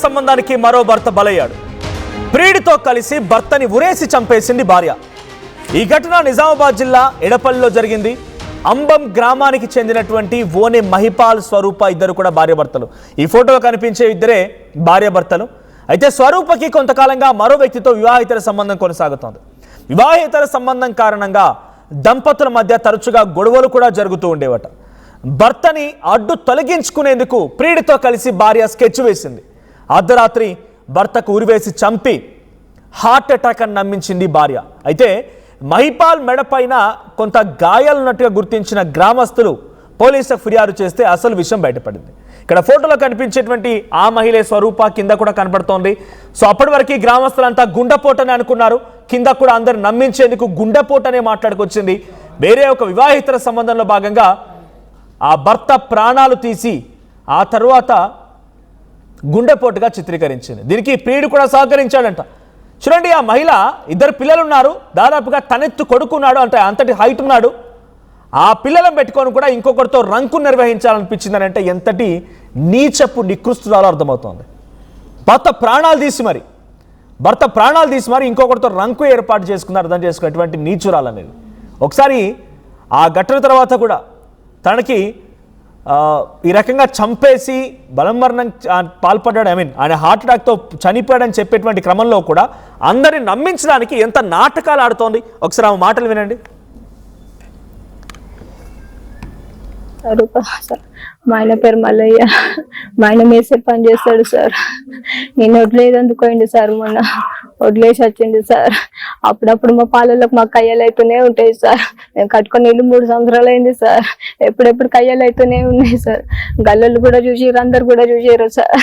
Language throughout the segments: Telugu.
సంబంధానికి మరో భర్త బలయ్యాడు. ప్రియుడితో కలిసి భర్తని ఉరేసి చంపేసింది భార్య. ఈ ఘటన నిజామాబాద్ జిల్లా ఎడపల్లిలో జరిగింది. అంబం గ్రామానికి చెందినటువంటి ఓనే మహిపాల్, స్వరూప ఇద్దరు కూడా భార్యాభర్తలు. ఈ ఫోటోలో కనిపించే ఇద్దరే భార్యాభర్తలు. అయితే స్వరూపకి కొంతకాలంగా మరో వ్యక్తితో వివాహేతర సంబంధం కొనసాగుతోంది. వివాహేతర సంబంధం కారణంగా దంపతుల మధ్య తరచుగా గొడవలు కూడా జరుగుతూ ఉండేవట. భర్తని అడ్డు తొలగించుకునేందుకు ప్రియుడితో కలిసి భార్య స్కెచ్ వేసింది. అర్ధరాత్రి భర్తకు ఉరివేసి చంపి హార్ట్ అటాక్ అని నమ్మించింది భార్య. అయితే మహిపాల్ మెడపైన కొంత గాయాలున్నట్టుగా గుర్తించిన గ్రామస్తులు పోలీసులకు ఫిర్యాదు చేస్తే అసలు విషయం బయటపడింది. ఇక్కడ ఫోటోలో కనిపించేటువంటి ఆ మహిళే స్వరూప, కింద కూడా కనపడుతోంది. సో అప్పటి వరకు గ్రామస్తులంతా గుండెపోటని అనుకున్నారు. కింద కూడా అందరు నమ్మించేందుకు గుండెపోటనే మాట్లాడుకొచ్చింది. వేరే ఒక వివాహితర సంబంధంలో భాగంగా ఆ భర్త ప్రాణాలు తీసి ఆ తర్వాత గుండెపోటుగా చిత్రీకరించింది. దీనికి ప్రియుడు కూడా సహకరించాడంట. చూడండి, ఆ మహిళ ఇద్దరు పిల్లలు ఉన్నారు, దాదాపుగా తనెత్తు కొడుకున్నాడు, అంటే అంతటి హైట్ ఉన్నాడు. ఆ పిల్లలను పెట్టుకొని కూడా ఇంకొకరితో రంకు నిర్వహించాలనిపించిందని అంటే ఎంతటి నీచపు నికృష్టురాలో అర్థమవుతోంది. భర్త ప్రాణాలు తీసి మరి ఇంకొకరితో రంకు ఏర్పాటు చేసుకున్నారు. అర్థం చేసుకున్నటువంటి నీచురాలు అనేది. ఒకసారి ఆ ఘటన తర్వాత కూడా తనకి ఈ రకంగా చంపేసి బలమరణం పాల్పడ్డాడు, ఆయన హార్ట్ అటాక్తో చనిపోయాడని చెప్పేటువంటి క్రమంలో కూడా అందరిని నమ్మించడానికి ఎంత నాటకాలు ఆడుతోంది. ఒకసారి ఆ మాటలు వినండి. మా ఆయన పేరు మల్లయ్య. మా ఆయన మేసే పని చేస్తాడు సార్. నేను వదిలేదందుకోండి సార్, మొన్న వదిలేసి వచ్చింది సార్. అప్పుడప్పుడు మా పాలలకు మా కయ్యలు అయితేనే ఉంటాయి సార్. నేను కట్టుకొని ఇల్లు 3 సంవత్సరాలు అయింది సార్. ఎప్పుడెప్పుడు కయ్యలు అయితేనే ఉన్నాయి సార్. గల్లలు కూడా చూసారు, అందరు కూడా చూసారు సార్.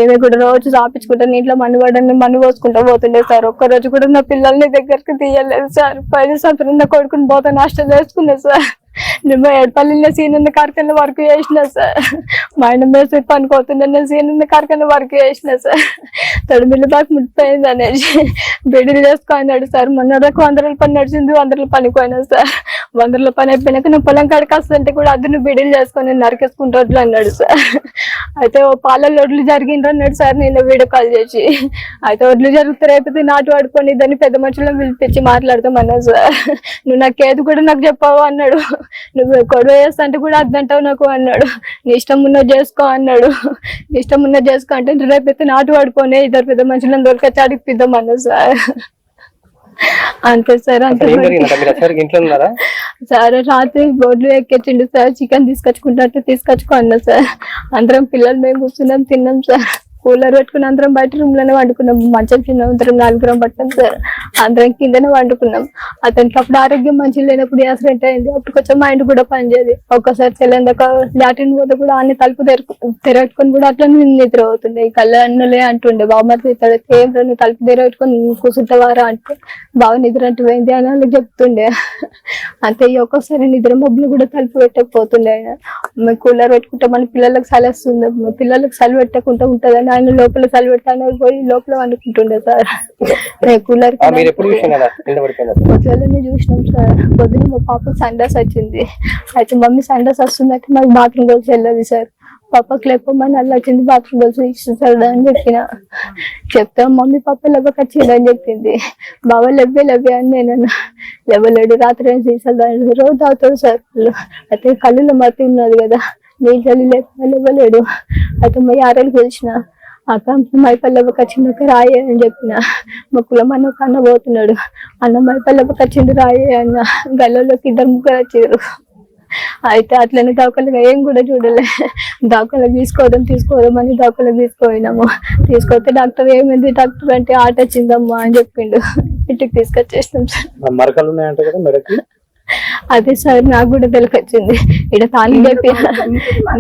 ఏమి కూడా రోజు చాపించుకుంటాను, ఇంట్లో మన్ను పోసుకుంటా పోతుండే సార్. ఒక్కరోజు కూడా నా పిల్లల్ని దగ్గరికి తీయలేదు సార్. 5 సంవత్సరం నా కొడుకుని పోతా నష్టం చేసుకున్నా సార్. నేను ఎడపల్లిలో సీనియర్ కార్ఖానా వర్క్ చేసిన సార్. మా ఆయన మేసే పనిపోతుండే నేను సీనియర్ కార్ఖానా వర్క్ చేసిన సార్. తొడిమిల్లు బాగా ముట్టిపోయింది అనేసి బిడ్డలు చేసుకున్నాడు సార్. మొన్న 100 రూపాయల పని నడిచింది, 100 రూపాయల పనికి పోయినా సార్. 100 రూపాయల పని అయిపోయినాక నువ్వు పొలం కాడికి వస్తుంటే కూడా అది నువ్వు బిడ్డలు చేసుకొని నేను నరికేసుకుంటూ వడ్లు అన్నాడు సార్. అయితే ఓ పాలల్లో వడ్లు జరిగిండ్రు అన్నాడు సార్. నేను వీడియో కాల్ చేసి అయితే వడ్లు జరుగుతారు అయిపోతే నాటు పడుకొని దాన్ని పెద్ద మనుషులను పిలిపించి మాట్లాడతామన్నాడు సార్. నువ్వు నాకేది కూడా నాకు చెప్పావు అన్నాడు. నువ్వు గొడవ చేస్తా అంటే కూడా అద్దంటావు నాకు అన్నాడు. నీ ఇష్టం ఉన్నది చేసుకో అన్నాడు. నీ ఇష్టం ఉన్నది చేసుకో అంటే రేపైతే నాటు పడుకొని 2 పెద్ద మనుషులను దొరికొచ్చి అడిగిద్దాం అన్నాడు సార్. అంతే సార్. అంతే సార్ రాత్రి బోర్డులు ఎక్కించిండు సార్. చికెన్ తీసుకొచ్చుకో అన్నా సార్. అందరం పిల్లలు మేము కూర్చున్నాం, తిన్నాం సార్. కూలర్ పెట్టుకుని అందరం బయట రూమ్ లోనే వండుకున్నాం. మంచం చిన్న అందరం 4 పట్టాం సార్. అందరం కిందనే వండుకున్నాం. అతనికి అప్పుడు ఆరోగ్యం మంచిగా లేనప్పుడు యాక్సిడెంట్ అయింది. అప్పుడు కొంచెం మైండ్ కూడా పనిచేది. ఒక్కసారి చెల్లెందాక లాటిన్ పోతే కూడా అన్ని తలుపు తెరగట్టుకొని కూడా అట్లా నిద్ర అవుతుండే. కళ్ళ అన్నలే అంటుండే, బాబు ఏం నువ్వు తలుపు తెరగట్టుకొని కూర్చుంటావారా అంటే బాగా నిద్ర అంటూ పోయింది అని వాళ్ళకి చెప్తుండే. అంతే ఒక్కొక్కసారి నిద్ర మబ్బులు కూడా తలుపు పెట్టకపోతుండే. ఆయన కూలర్ పెట్టుకుంటే మన పిల్లలకు చలి వస్తుంది, పిల్లలకు చలి పెట్టకుండా ఉంటుందని ఆయన లోపల చలి పెట్టాను పోయి లోపల వండుకుంటుండే సార్. కూలర్ పొద్దులనే చూసినాం సార్. పొద్దున మా పాపకు సండాస్ వచ్చింది. అయితే మమ్మీ సండాస్ వస్తుందంటే మాకు బాత్రూమ్ కలిసి వెళ్ళదు సార్. పాపకు లేకపోమని అలా వచ్చింది, బాత్రూమ్ కలిసి ఇస్తుంది అని చెప్పిన. చెప్తాం మమ్మీ పాప లెవ్వకి వచ్చింది అని చెప్పింది. బాబా లెవ్వే అని నేను లేవలేడు. రాత్రి ఏం తీసాడు, రోజు తాగుతాడు సార్. అయితే కళ్ళులో మతి ఉన్నది కదా, నీళ్ళు లేవలేడు. అయితే మా యారాలు పిలిచిన అక్క మైపల్లెవ్వకి వచ్చిందాక రాయే అని చెప్పిన. మా కులం అన్న ఒక అన్న పోతున్నాడు, అన్న మైపల్లెవ్వకి వచ్చింది రాయే అన్న. గల్లోకి 2 ముగ్గురు వచ్చారు. అయితే అట్లనే దాఖలుగా ఏం కూడా చూడలే. దాఖలకు తీసుకోదాం అని దాఖలకు తీసుకుపోయినాము. తీసుకొస్తే డాక్టర్ ఏమైంది డాక్టర్ అంటే ఆట వచ్చిందమ్మా అని చెప్పిండు. ఇంటికి తీసుకొచ్చేసినాం సార్. అదే సార్ నాకు కూడా తెలికొచ్చింది. ఇక్కడ తాను చెప్పి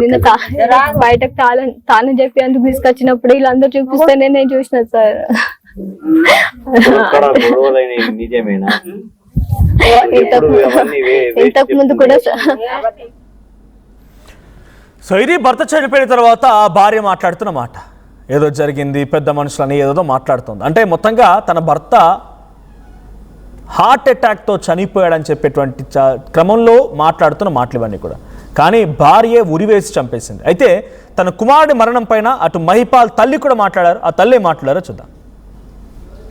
నిన్న బయటకు తాను చెప్పి అందుకు తీసుకొచ్చినప్పుడు వీళ్ళందరూ చూపిస్తేనే నేను చూసిన సార్. ఇంతకు ముందు కూడా సో ఇది భర్త చనిపోయిన తర్వాత భార్య మాట్లాడుతున్న మాట. ఏదో జరిగింది, పెద్ద మనుషులని ఏదో మాట్లాడుతుంది. అంటే మొత్తంగా తన భర్త హార్ట్ అటాక్తో చనిపోయాడని చెప్పేటువంటి క్రమంలో మాట్లాడుతున్న మాటలు ఇవన్నీ కూడా. కానీ భార్యే ఉరివేసి చంపేసింది. అయితే తన కుమారుడి మరణం పైన అటు మహిపాల్ తల్లి కూడా మాట్లాడారు. ఆ తల్లి మాట్లాడారో చూద్దాం.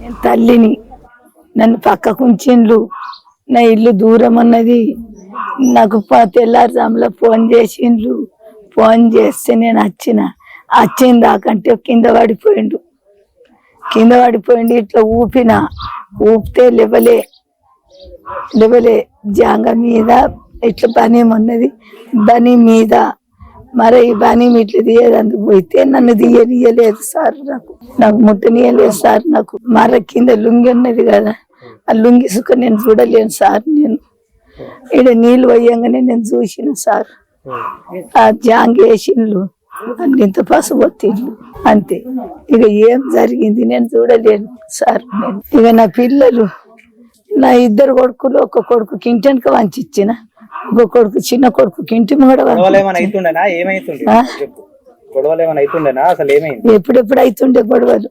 నేను తల్లిని, నన్ను పక్కకు ఉంచిండ్లు, నా ఇల్లు దూరం అన్నది. నాకు తెల్లారుజాములో ఫోన్ చేసిండ్లు. ఫోన్ చేస్తే నేను వచ్చిన దాకంటే కింద పడిపోయిండు. ఇట్లా ఊపితే లేవలే జాంగ మీద ఇట్లా బనేమన్నది. బని మీద మరి ఈ బని ఇట్లా తీయడానికి పోయితే నన్ను తీయనీయలేదు సార్, నాకు ముట్టనీయలేదు సార్. నాకు మర కింద లుంగి ఉన్నది కదా, ఆ లుంగి సుఖ నేను చూడలేను సార్. నేను ఈడ నీళ్ళు పోయంగానే నేను చూసిన సార్. ఆ జాంగ వేసిండ్లు, ఇంత పసుపొత్తిండ్లు, అంతే. ఇక ఏం జరిగింది నేను చూడలేను సార్. నేను ఇక నా పిల్లలు, నా ఇద్దరు కొడుకులు, ఒక కొడుకు కింటెనక వంచిచ్చిన, ఒక కొడుకు చిన్న కొడుకు కింటి కూడా ఎప్పుడెప్పుడు అవుతుండే గొడవలు,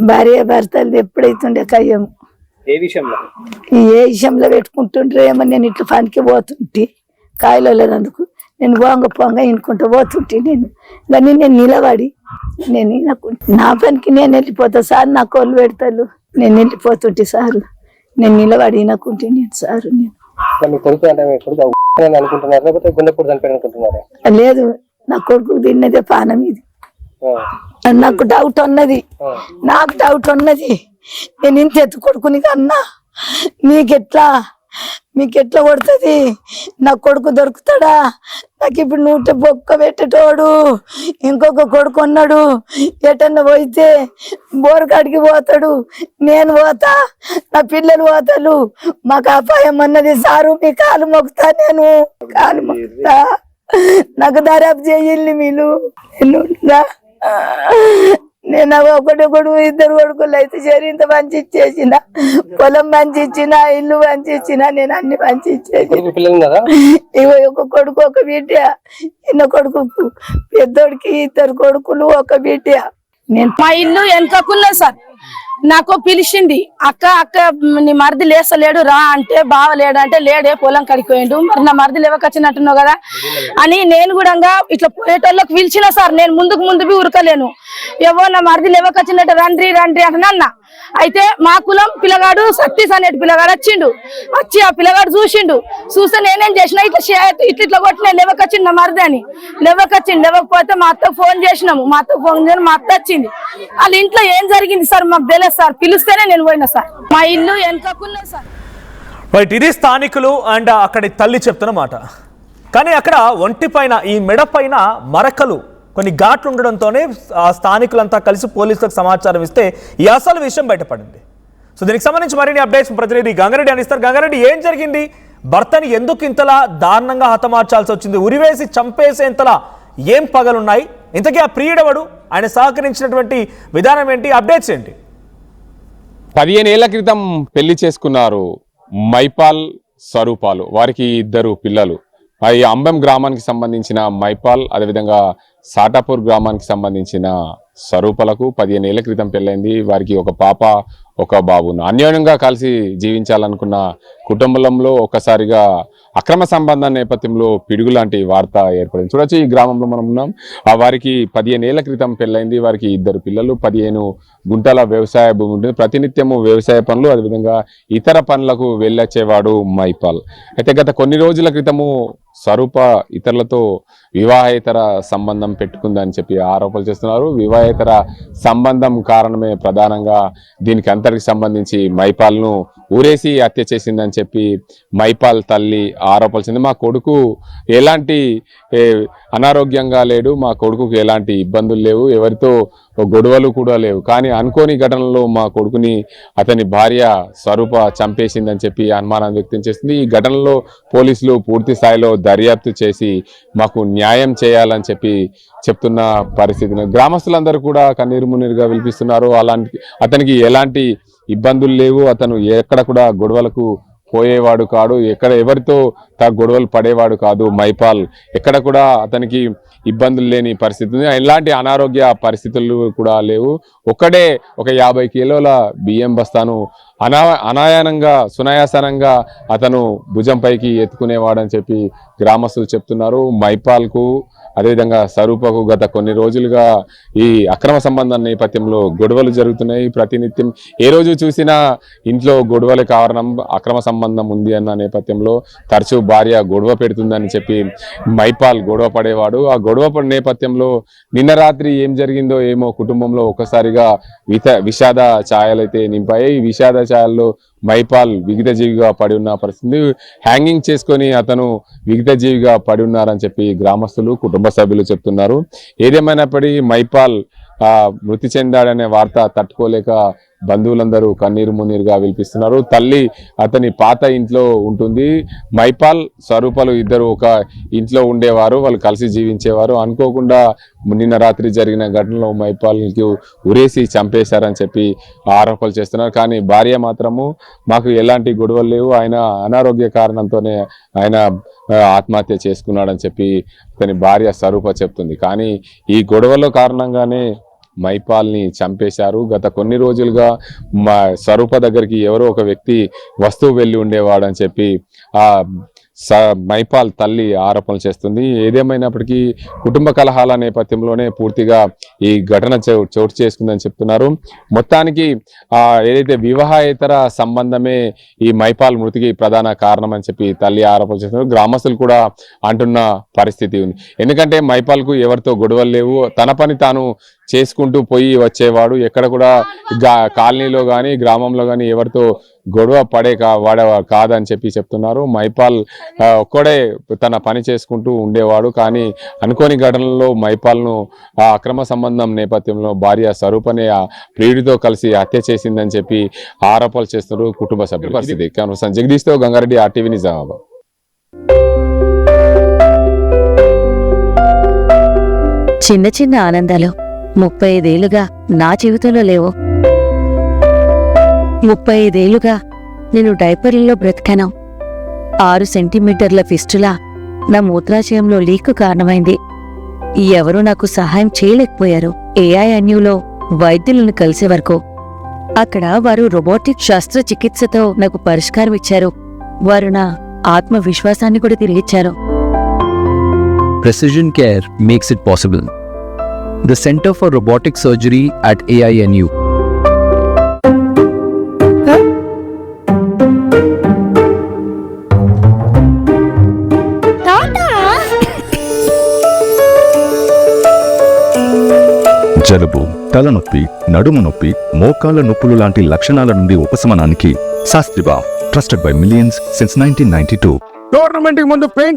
భార్య భర్తలు ఎప్పుడైతుండే కయ్యము. ఏ విషయంలో పెట్టుకుంటుండ్రే ఏమో. నేను ఇట్లా పనికి పోతుంటే కాయలో లేదందుకు నేను పొంగ ఇనుకుంటూ పోతుంటే కానీ నేను నిలబడి నా పనికి నేను వెళ్ళిపోతా సార్. నా కోళ్ళు పెడతారు, నేను వెళ్ళిపోతుంటే సారు. నేను నిలబడి వినకుంటే సారు. లేదు, నా కొడుకు తిన్నదే పానం ఇది. నాకు డౌట్ ఉన్నది. నేను ఇంత ఎత్తు కొడుకుని కన్నా మీకెట్లా కొడుతుంది? నా కొడుకు దొరుకుతాడా? నాకు ఇప్పుడు నూట బొక్క పెట్టేటోడు ఇంకొక కొడుకు ఉన్నాడు. ఎటన్నా పోయితే బోరకాడికి పోతాడు, నేను పోతా, నా పిల్లలు పోతారు. మాకు అపాయం అన్నది సారు. మీ కాలు మొక్కుతా, నేను కాలు మొక్కుతా. నాకు దర్యాప్తు చేయాలి మీరు. నేను ఒకడు ఇద్దరు కొడుకులు అయితే సరే ఇంత మంచి ఇచ్చేసిన, పొలం మంచి ఇచ్చిన, ఇల్లు మంచి ఇచ్చిన, నేను అన్ని మంచి ఇచ్చేసి. ఇగో ఒక కొడుకు ఒక బిడ్డ, చిన్న కొడుకు పెద్దోడికి ఇద్దరు కొడుకులు ఒక బిడ్డ. నేను మా ఇల్లు వెనకకున్నది సార్. నాకు పిలిచింది, అక్క నీ మరిది లేస్తలేడు రా అంటే, బావలేడు అంటే లేడే పొలం కడిపోయిండు, మరి నా మరిది లేవకొచ్చినట్టున్నావు కదా అని నేను కూడా ఇట్లా పోయేటోళ్ళకి పిలిచిన సార్. నేను ముందుకు ఉరకలేను. ఏవో నా మరిది లేవకొచ్చినట్టు రండ్రి అంటే అన్న. అయితే మా కులం పిల్లగాడు సతీష్ అనేటి పిల్లగాడు వచ్చి ఆ పిల్లగాడు చూస్తే నేనేం చేసిన ఇట్లా కొట్టిన లేవకొచ్చిండు నా మరిది అని. లేవకపోతే మా అత్తకు ఫోన్ చేసినాము. మా అత్త వచ్చింది. వాళ్ళ ఇంట్లో ఏం జరిగింది సార్ మాకు తెలియదు సార్. పిలిస్తేనే నేను పోయినా సార్. మా ఇల్లు వెనకకున్నది సార్. రైట్, ఇది స్థానికులు అండ్ అక్కడి తల్లి చెప్తున్న మాట. కానీ అక్కడ ఒంటి పైన, ఈ మెడ పైన మరకలు, కొన్ని ఘాట్లు ఉండడంతోనే ఆ స్థానికులంతా కలిసి పోలీసులకు సమాచారం ఇస్తే ఈ అసలు విషయం బయటపడింది. సో దీనికి సంబంధించి మరిన్ని అప్డేట్స్ ప్రతినిధి గంగారెడ్డి అందిస్తారు. గంగారెడ్డి, ఏం జరిగింది? భర్తని ఎందుకు ఇంతలా దారుణంగా హతమార్చాల్సి వచ్చింది? ఉరివేసి చంపేసేంతలా ఏం పగలున్నాయి? ఇంతకీ ఆ ప్రియుడెవడు? ఆయన సహకరించినటువంటి విధానం ఏంటి? అప్డేట్స్ ఏంటి? 15 ఏళ్ల క్రితం పెళ్లి చేసుకున్నారు మైపాల్, స్వరూపాలు. వారికి 2 పిల్లలు. ఈ అంబం గ్రామానికి సంబంధించిన మైపాల్, అదేవిధంగా సాటాపూర్ గ్రామానికి సంబంధించిన స్వరూపాలకు 15 ఏళ్ల క్రితం పెళ్ళైంది. వారికి ఒక పాప, ఒక బాబును. అన్యోన్యంగా కలిసి జీవించాలనుకున్న కుటుంబంలో ఒక్కసారిగా అక్రమ సంబంధం నేపథ్యంలో పిడుగు లాంటి వార్త ఏర్పడింది. చూడొచ్చు, ఈ గ్రామంలో మనం ఉన్నాం. వారికి 15 ఏళ్ల క్రితం పెళ్ళైంది. వారికి 2 పిల్లలు, 15 గుంటల వ్యవసాయ భూమి ఉంటుంది. ప్రతినిత్యము వ్యవసాయ పనులు, అదేవిధంగా ఇతర పనులకు వెళ్ళొచ్చేవాడు మైపాల్. అయితే గత కొన్ని రోజుల క్రితము స్వరూప ఇతరులతో వివాహేతర సంబంధం పెట్టుకుందని చెప్పి ఆరోపణలు చేస్తున్నారు. వివాహేతర సంబంధం కారణమే ప్రధానంగా దీనికి అంతటికి సంబంధించి మైపాల్ను ఊరేసి హత్య చేసిందని చెప్పి మైపాల్ తల్లి ఆరోపణలు. మా కొడుకు ఎలాంటి అనారోగ్యంగా లేడు, మా కొడుకుకు ఎలాంటి ఇబ్బందులు లేవు, ఎవరితో గొడవలు కూడా లేవు. కానీ అనుకోని ఘటనలో మా కొడుకుని అతని భార్య స్వరూప చంపేసిందని చెప్పి అనుమానం వ్యక్తం చేస్తుంది. ఈ ఘటనలో పోలీసులు పూర్తి స్థాయిలో దర్యాప్తు చేసి మాకు న్యాయం చేయాలని చెప్పి చెప్తున్న పరిస్థితిని గ్రామస్తులందరూ కూడా కన్నీరు మున్నీరుగా విలిపిస్తున్నారు. అతనికి ఎలాంటి ఇబ్బందులు లేవు, అతను ఎక్కడ కూడా గొడవలకు పోయేవాడు కాడు, ఎక్కడ ఎవరితో గొడవలు పడేవాడు కాదు మైపాల్. ఎక్కడ కూడా అతనికి ఇబ్బందులు లేని పరిస్థితి ఉంది, ఎలాంటి అనారోగ్య పరిస్థితులు కూడా లేవు. ఒక్కడే ఒక 50 కిలోల బియ్యం బస్తాను అనాయానంగా సునాయాసనంగా అతను భుజంపైకి ఎత్తుకునేవాడని చెప్పి గ్రామస్తులు చెప్తున్నారు. మైపాల్కు అదేవిధంగా స్వరూపకు గత కొన్ని రోజులుగా ఈ అక్రమ సంబంధం నేపథ్యంలో గొడవలు జరుగుతున్నాయి. ప్రతినిత్యం ఏ రోజు చూసినా ఇంట్లో గొడవల కారణం అక్రమ సంబంధం ఉంది అన్న నేపథ్యంలో తరచూ భార్య గొడవ పెడుతుందని చెప్పి మైపాల్ గొడవ పడేవాడు. ఆ గొడవ పడే నేపథ్యంలో నిన్న రాత్రి ఏం జరిగిందో ఏమో కుటుంబంలో ఒక్కసారిగా విషాద ఛాయలైతే నింపాయి. ఈ విషాద ఛాయల్లో మైపాల్ విగతజీవిగా పడి ఉన్న పరిస్థితి, హ్యాంగింగ్ చేసుకొని అతను విగతజీవిగా పడి ఉన్నారని చెప్పి గ్రామస్తులు కుటుంబ సభ్యులు చెప్తున్నారు. ఏదేమైనప్పటికీ మైపాల్ మృతి చెందాడనే వార్త తట్టుకోలేక బంధువులందరూ కన్నీరు మున్నీరుగా విలిపిస్తున్నారు. తల్లి అతని పాత ఇంట్లో ఉంటుంది. మైపాల్ స్వరూపాలు ఇద్దరు ఒక ఇంట్లో ఉండేవారు, వాళ్ళు కలిసి జీవించేవారు. అనుకోకుండా నిన్న రాత్రి జరిగిన ఘటనలో మైపాల్కి ఉరేసి చంపేశారని చెప్పి ఆరోపణలు చేస్తున్నారు. కానీ భార్య మాత్రము మాకు ఎలాంటి గొడవలు లేవు, ఆయన అనారోగ్య కారణంతోనే ఆయన ఆత్మహత్య చేసుకున్నాడని చెప్పి అతని భార్య స్వరూప చెప్తుంది. కానీ ఈ గొడవల కారణంగానే మైపాల్ని చంపేశారు. గత కొన్ని రోజులుగా స్వరూప దగ్గరికి ఎవరో ఒక వ్యక్తి వస్తువు వెళ్ళి ఉండేవాడని చెప్పి మైపాల్ తల్లి ఆరోపణలు చేస్తుంది. ఏదేమైనప్పటికీ కుటుంబ కలహాల నేపథ్యంలోనే పూర్తిగా ఈ ఘటన చోటు చేసుకుందని చెప్తున్నారు. మొత్తానికి ఏదైతే వివాహేతర సంబంధమే ఈ మైపాల్ మృతికి ప్రధాన కారణం అని చెప్పి తల్లి ఆరోపణలు చేస్తున్నారు. గ్రామస్తులు కూడా అంటున్న పరిస్థితి ఉంది. ఎందుకంటే మైపాల్కు ఎవరితో గొడవలు లేవు, తన పని తాను చేసుకుంటూ పోయి వచ్చేవాడు. ఎక్కడ కూడా కాలనీలో కానీ గ్రామంలో కానీ ఎవరితో గొడవ వాడేవాడు కాదని చెప్పి చెప్తున్నారు. మైపాల్ ఒక్కడే తన పని చేసుకుంటూ ఉండేవాడు. కానీ అనుకోని ఘటనలో మైపాల్ను ఆ అక్రమ సంబంధం నేపథ్యంలో భార్య స్వరూపనే ఆ ప్రియుడితో కలిసి హత్య చేసిందని చెప్పి ఆరోపణలు చేస్తున్నారు కుటుంబ సభ్యులు. పరిస్థితి జగదీష్తో గంగారెడ్డి, RTV నిజామాబాద్. చిన్న చిన్న ఆనందాలు 35 ఏళ్లుగా నా జీవితంలో లేవు. 35 ఏళ్లుగా నేను డైపర్లలో బ్రతికాను. 6 సెంటీమీటర్ల ఫిస్టులా నా మూత్రాశయంలో లీకు కారణమైంది. ఎవరూ నాకు సహాయం చేయలేకపోయారు. AINUలో వైద్యులను కలిసే వరకు అక్కడ వారు రోబోటిక్ శస్త్రచికిత్సతో నాకు పరిష్కారం ఇచ్చారు. వారు నా ఆత్మవిశ్వాసాన్ని కూడా తిరిగిచ్చారు. Precision Care makes it possible. The Center for Robotic Surgery at AINU. జలుబు, తలనొప్పి, నడుము నొప్పి, మోకాళ్ల నొప్పులు లాంటి లక్షణాల నుండి ఉపశమనానికి శాస్త్రిబా, trusted by millions since 1992. Tournament ముందు పెయింట్